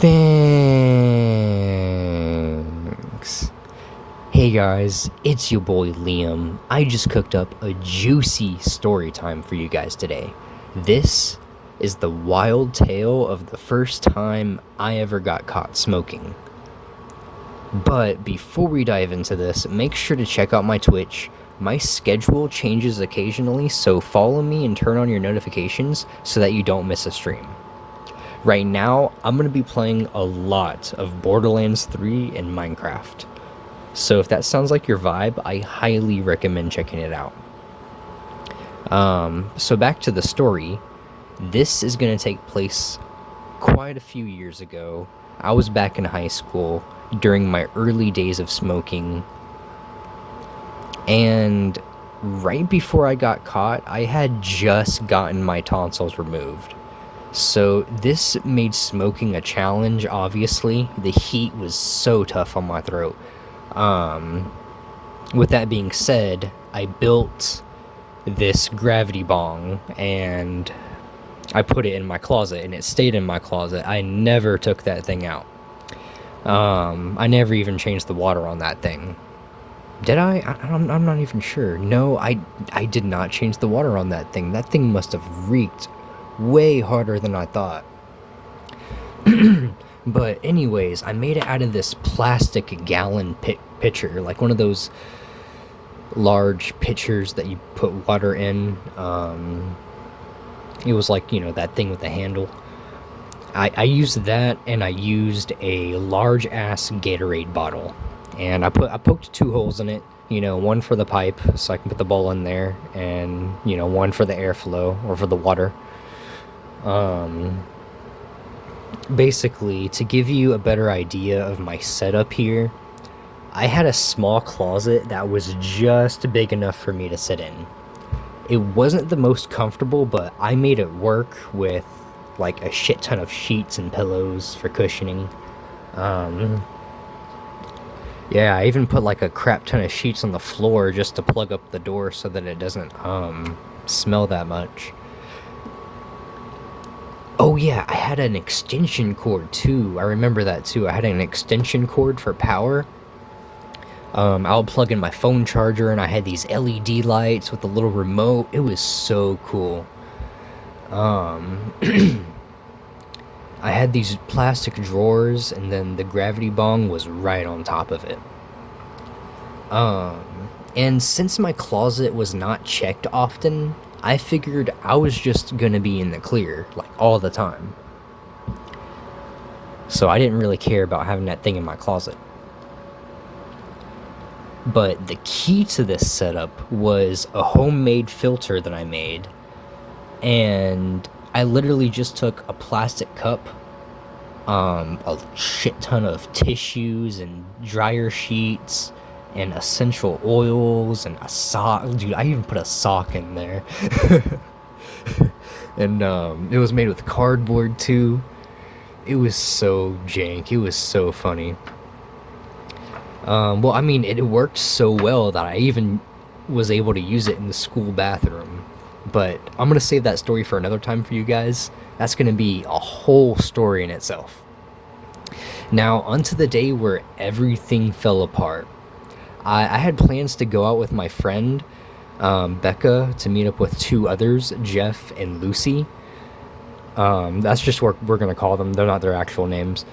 Thanks. Hey guys, it's your boy Liam. I just cooked up a juicy story time for you guys today. This is the wild tale of the first time I ever got caught smoking. But before we dive into this, make sure to check out my Twitch. My schedule changes occasionally, so follow me and turn on your notifications so that you don't miss a stream. Right now, I'm going to be playing a lot of Borderlands 3 and Minecraft. So if that sounds like your vibe, I highly recommend checking it out. So back to the story. This is going to take place quite a few years ago. I was back in high school during my early days of smoking. And right before I got caught, I had just gotten my tonsils removed. So this made smoking a challenge, obviously. The heat was so tough on my throat. With that being said, I built this gravity bong and I put it in my closet, and it stayed in my closet. I never took that thing out. I never even changed the water on that thing. Did I? I'm not even sure. No, I did not change the water on that thing. That thing must have reeked way harder than I thought. But anyways, I made it out of this plastic gallon pitcher, like one of those large pitchers that you put water in. It was like, that thing with the handle. I used that, and I used a large ass Gatorade bottle, and I poked 2 holes in it. One for the pipe so I can put the ball in there, and one for the airflow or for the water. Basically, to give you a better idea of my setup here, I had a small closet that was just big enough for me to sit in. It wasn't the most comfortable, but I made it work with like a shit ton of sheets and pillows for cushioning. Yeah, I even put like a crap ton of sheets on the floor just to plug up the door so that it doesn't smell that much. Oh yeah, I had an extension cord too. I remember that too. I had an extension cord for power. I would plug in my phone charger, and I had these LED lights with a little remote. It was so cool. I had these plastic drawers, and then the gravity bong was right on top of it. And since my closet was not checked often, I figured I was just gonna be in the clear, like, all the time. So I didn't really care about having that thing in my closet. But the key to this setup was a homemade filter that I made. And I literally just took a plastic cup, a shit ton of tissues and dryer sheets, and essential oils, and a sock. Dude, I even put a sock in there. And it was made with cardboard too. It was so jank. It was so funny. Well, I mean, it worked so well that I even was able to use it in the school bathroom. But I'm gonna save that story for another time for you guys. That's gonna be a whole story in itself. Now, onto the day where everything fell apart. I had plans to go out with my friend, Becca, to meet up with 2 others, Jeff and Lucy. That's just what we're going to call them. They're not their actual names.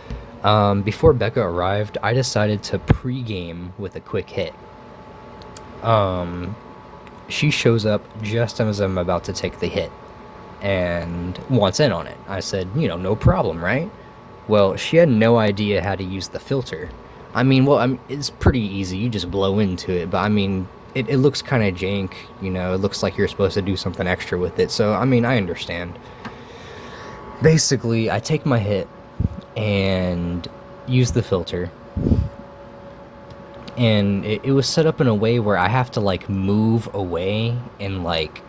Before Becca arrived, I decided to pre-game with a quick hit. She shows up just as I'm about to take the hit and wants in on it. I said, no problem, right? Well, she had no idea how to use the filter. It's pretty easy. You just blow into it, but it looks kind of jank, it looks like you're supposed to do something extra with it, so, I understand. Basically, I take my hit and use the filter, and it was set up in a way where I have to, like, move away and, like,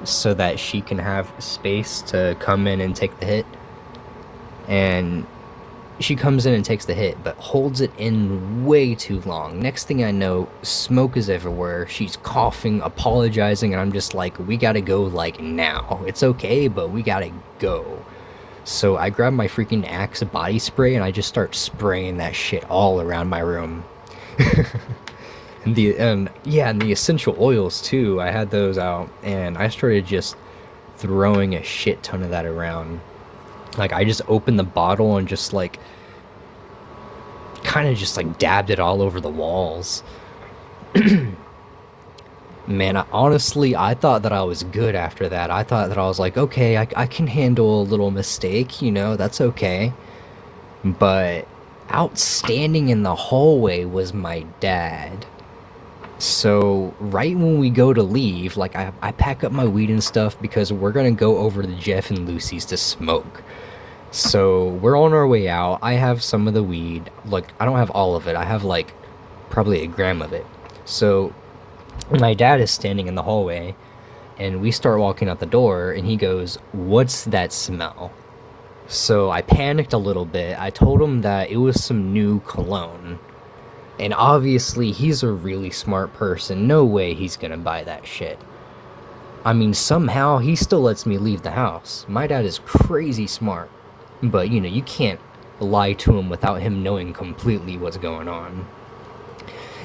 so that she can have space to come in and take the hit, and she comes in and takes the hit, but holds it in way too long. Next thing I know, smoke is everywhere. She's coughing, apologizing, and I'm just like, we gotta go, like, now. It's okay, but we gotta go. So I grab my freaking Axe body spray and I just start spraying that shit all around my room. And the essential oils too. I had those out and I started just throwing a shit ton of that around. Like I just opened the bottle and just like kind of just like dabbed it all over the walls. Man, honestly, I thought that I was good after that. I thought that I was like, okay, I can handle a little mistake, that's okay. But outstanding in the hallway was my dad. So, right when we go to leave, like, I pack up my weed and stuff because we're gonna go over to Jeff and Lucy's to smoke. So, we're on our way out. I have some of the weed. Like, I don't have all of it. I have, like, probably a gram of it. So, my dad is standing in the hallway, and we start walking out the door, and he goes, "What's that smell?" So I panicked a little bit. I told him that it was some new cologne. And obviously, he's a really smart person. No way he's gonna buy that shit. I mean, somehow he still lets me leave the house. My dad is crazy smart. But, you can't lie to him without him knowing completely what's going on.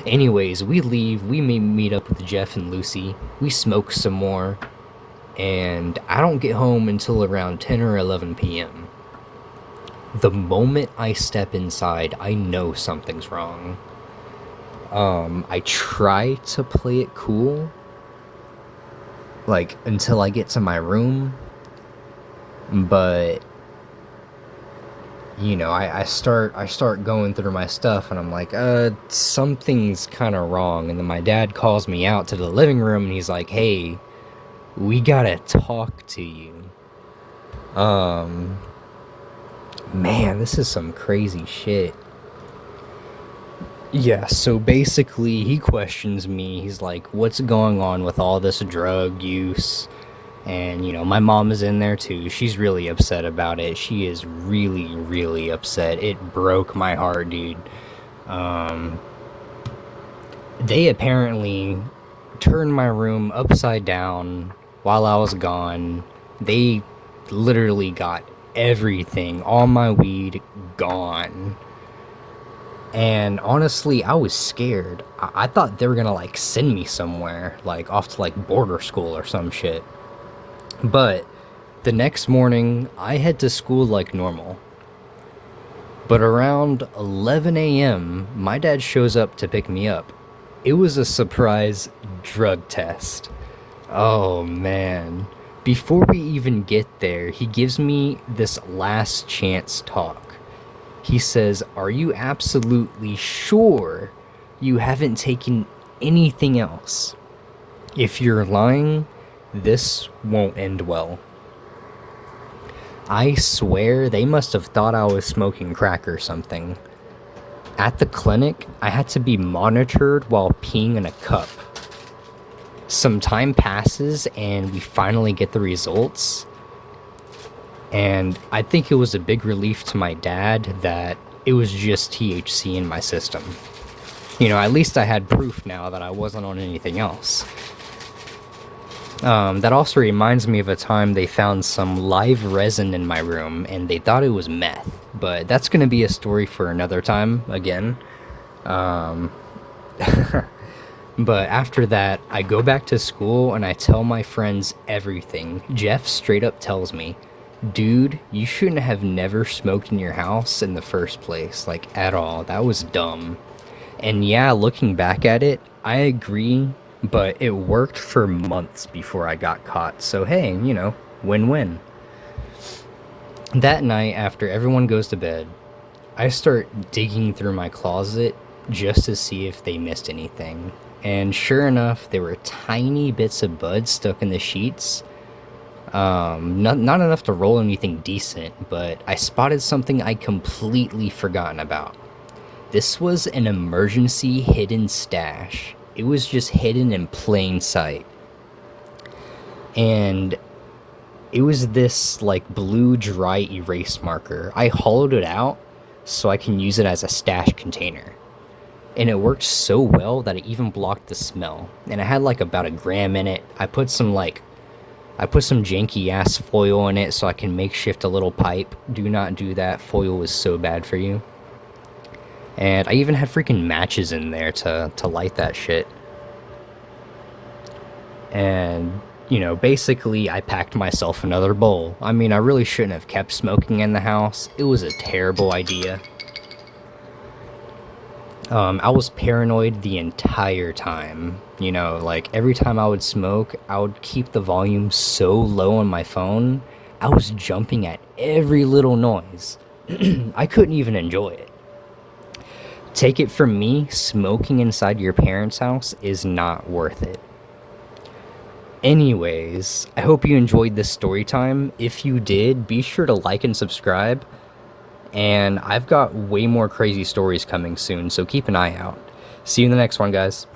Anyways, we leave, we meet up with Jeff and Lucy, we smoke some more, and I don't get home until around 10 or 11 p.m. The moment I step inside, I know something's wrong. I try to play it cool, like, until I get to my room, but I start going through my stuff and I'm like, something's kind of wrong. And then my dad calls me out to the living room and he's like, "Hey, we gotta talk to you." Man, this is some crazy shit. Yeah, so basically he questions me. He's like, "What's going on with all this drug use?" And, my mom is in there too. She's really upset about it. She is really, really upset. It broke my heart, dude. They apparently turned my room upside down while I was gone. They literally got everything. All my weed gone. And honestly, I was scared. I thought they were gonna, like, send me somewhere, like, off to, like, border school or some shit. But the next morning, I head to school like normal. But around 11 a.m., my dad shows up to pick me up. It was a surprise drug test. Oh, man. Before we even get there, he gives me this last chance talk. He says, "Are you absolutely sure you haven't taken anything else? If you're lying, this won't end well." I swear they must have thought I was smoking crack or something. At the clinic, I had to be monitored while peeing in a cup. Some time passes and we finally get the results. And I think it was a big relief to my dad that it was just THC in my system. At least I had proof now that I wasn't on anything else. That also reminds me of a time they found some live resin in my room and they thought it was meth, but that's going to be a story for another time again. But after that, I go back to school and I tell my friends everything. Jeff straight up tells me, "Dude, you shouldn't have never smoked in your house in the first place, like, at all. That was dumb." And yeah, looking back at it, I agree. But it worked for months before I got caught, so hey, win-win. That night, after everyone goes to bed, I start digging through my closet just to see if they missed anything. And sure enough, there were tiny bits of bud stuck in the sheets. Not enough to roll anything decent, but I spotted something I'd completely forgotten about. This was an emergency hidden stash. It was just hidden in plain sight. And it was this, like, blue dry erase marker. I hollowed it out so I can use it as a stash container. And it worked so well that it even blocked the smell. And it had, like, about a gram in it. I put some, like, I put some janky ass foil in it so I can makeshift a little pipe. Do not do that. Foil is so bad for you. And I even had freaking matches in there to light that shit. And, you know, basically I packed myself another bowl. I mean, I really shouldn't have kept smoking in the house. It was a terrible idea. I was paranoid the entire time. You know, like, every time I would smoke, I would keep the volume so low on my phone, I was jumping at every little noise. I couldn't even enjoy it. Take it from me, smoking inside your parents' house is not worth it. Anyways, I hope you enjoyed this story time. If you did, be sure to like and subscribe. And I've got way more crazy stories coming soon, so keep an eye out. See you in the next one, guys.